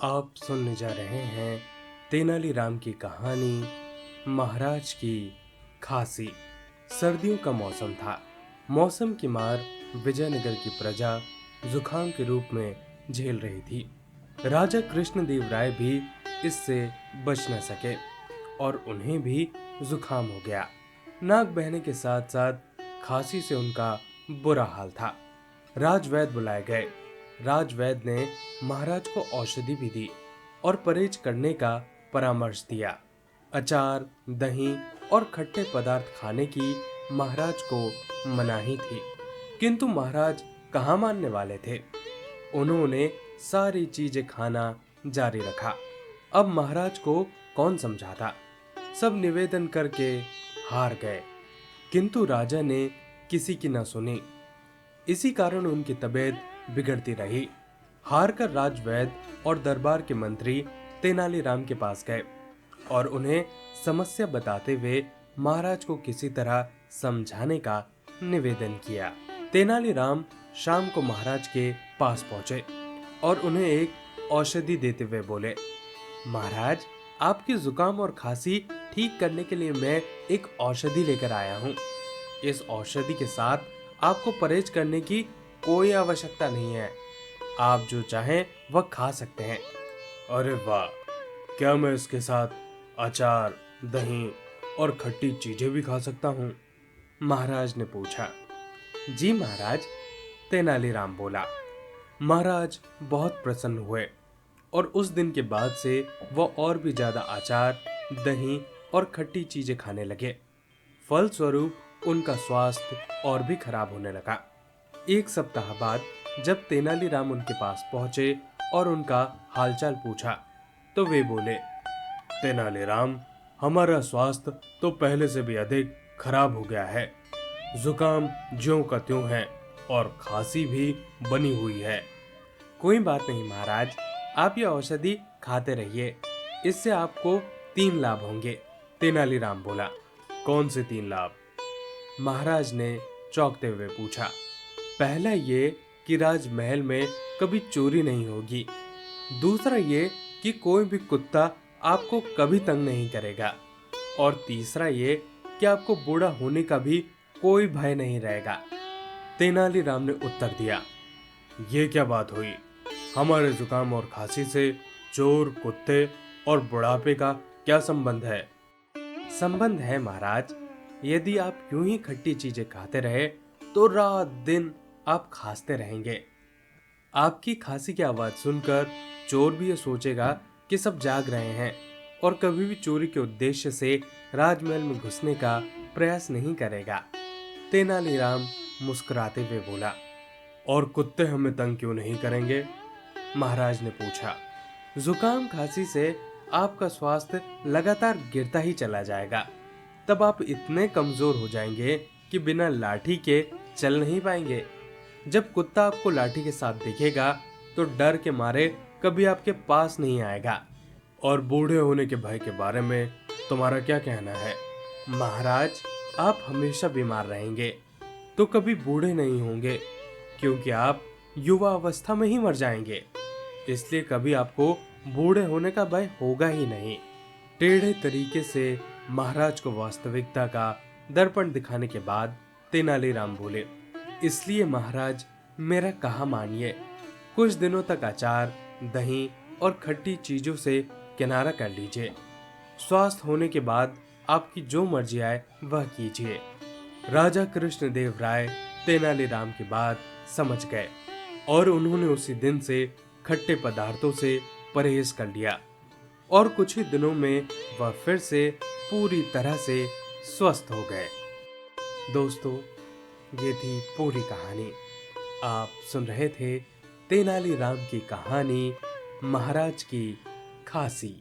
आप सुनने जा रहे हैं तेनालीराम की कहानी महाराज की खांसी। सर्दियों का मौसम था। मौसम की मार विजयनगर की प्रजा जुखाम के रूप में झेल रही थी। राजा कृष्णदेव राय भी इससे बच न सके और उन्हें भी जुखाम हो गया। नाक बहने के साथ साथ खांसी से उनका बुरा हाल था। राजवैद्य बुलाए गए। राजवैद्य ने महाराज को औषधि भी दी और परहेज करने का परामर्श दिया। अचार, दही और खट्टे पदार्थ खाने की महाराज को मनाही थी, किंतु महाराज कहाँ मानने वाले थे। उन्होंने सारी चीजें खाना जारी रखा। अब महाराज को कौन समझाता। सब निवेदन करके हार गए, किंतु राजा ने किसी की न सुनी। इसी कारण उनकी तबीयत बिगड़ती रही। हार कर राजवैद्य और दरबार के मंत्री तेनालीराम के पास गए और उन्हें समस्या बताते हुए महाराज को किसी तरह समझाने का निवेदन किया। तेनालीराम शाम को महाराज के पास पहुंचे और उन्हें एक औषधि देते हुए बोले, महाराज, आपकी जुकाम और खांसी ठीक करने के लिए मैं एक औषधि लेकर आया हूँ। इस औषधि के साथ आपको परहेज करने की कोई आवश्यकता नहीं है। आप जो चाहें वह खा सकते हैं। अरे वाह! क्या मैं इसके साथ अचार, दही और खट्टी चीजें भी खा सकता हूँ? महाराज ने पूछा। जी महाराज, तेनालीराम बोला। महाराज बहुत प्रसन्न हुए और उस दिन के बाद से वह और भी ज्यादा अचार, दही और खट्टी चीजें खाने लगे। फलस्वरूप उनका स्वास्थ्य और भी खराब होने लगा। एक सप्ताह बाद जब तेनालीराम उनके पास पहुंचे और उनका हालचाल पूछा, तो वे बोले, तेनालीराम, हमारा स्वास्थ्य तो पहले से भी अधिक खराब हो गया है। जुकाम ज्यों का त्यों है और खांसी भी बनी हुई है। कोई बात नहीं महाराज, आप ये औषधि खाते रहिए। इससे आपको 3 लाभ होंगे। तेनालीराम बोला। कौन से 3 लाभ? महाराज ने चौंकते हुए पूछा। पहला ये कि राजमहल में कभी चोरी नहीं होगी। दूसरा ये कि कोई भी कुत्ता आपको कभी तंग नहीं करेगा। और तीसरा ये कि आपको बूढ़ा होने का भी कोई भय नहीं रहेगा। तेनालीराम ने उत्तर दिया, ये क्या बात हुई? हमारे जुकाम और खांसी से चोर, कुत्ते और बुढ़ापे का क्या संबंध है? संबंध है महाराज। यदि आप यूं ही खट्टी चीजें खाते रहे तो रात दिन आप खांसते रहेंगे। आपकी खांसी की आवाज सुनकर चोर भी ये सोचेगा कि सब जाग रहे हैं और कभी भी चोरी के उद्देश्य से राजमहल में घुसने का प्रयास नहीं करेगा। तेनालीराम मुस्कुराते हुए बोला। और कुत्ते हमें तंग क्यों नहीं करेंगे? महाराज ने पूछा। जुकाम खांसी से आपका स्वास्थ्य लगातार गिरता ही चला जाएगा। तब आप इतने कमजोर हो जाएंगे कि बिना लाठी के चल नहीं पाएंगे। जब कुत्ता आपको लाठी के साथ दिखेगा तो डर के मारे कभी आपके पास नहीं आएगा। और बूढ़े होने के भय के बारे में तुम्हारा क्या कहना है? महाराज, आप हमेशा बीमार रहेंगे तो कभी बूढ़े नहीं होंगे, क्योंकि आप युवा अवस्था में ही मर जाएंगे। इसलिए कभी आपको बूढ़े होने का भय होगा ही नहीं। टेढ़े तरीके से महाराज को वास्तविकता का दर्पण दिखाने के बाद तेनालीराम बोले, इसलिए महाराज, मेरा कहा मानिए। कुछ दिनों तक अचार, दही और खट्टी चीजों से किनारा कर लीजिए। स्वस्थ होने के बाद आपकी जो मर्जी आए वह कीजिए। राजा कृष्णदेव राय तेनालीराम की बात समझ गए और उन्होंने उसी दिन से खट्टे पदार्थों से परहेज कर लिया और कुछ ही दिनों में वह फिर से पूरी तरह से स्वस्थ हो गए। दोस्तों, ये थी पूरी कहानी। आप सुन रहे थे तेनालीराम की कहानी महाराज की खांसी।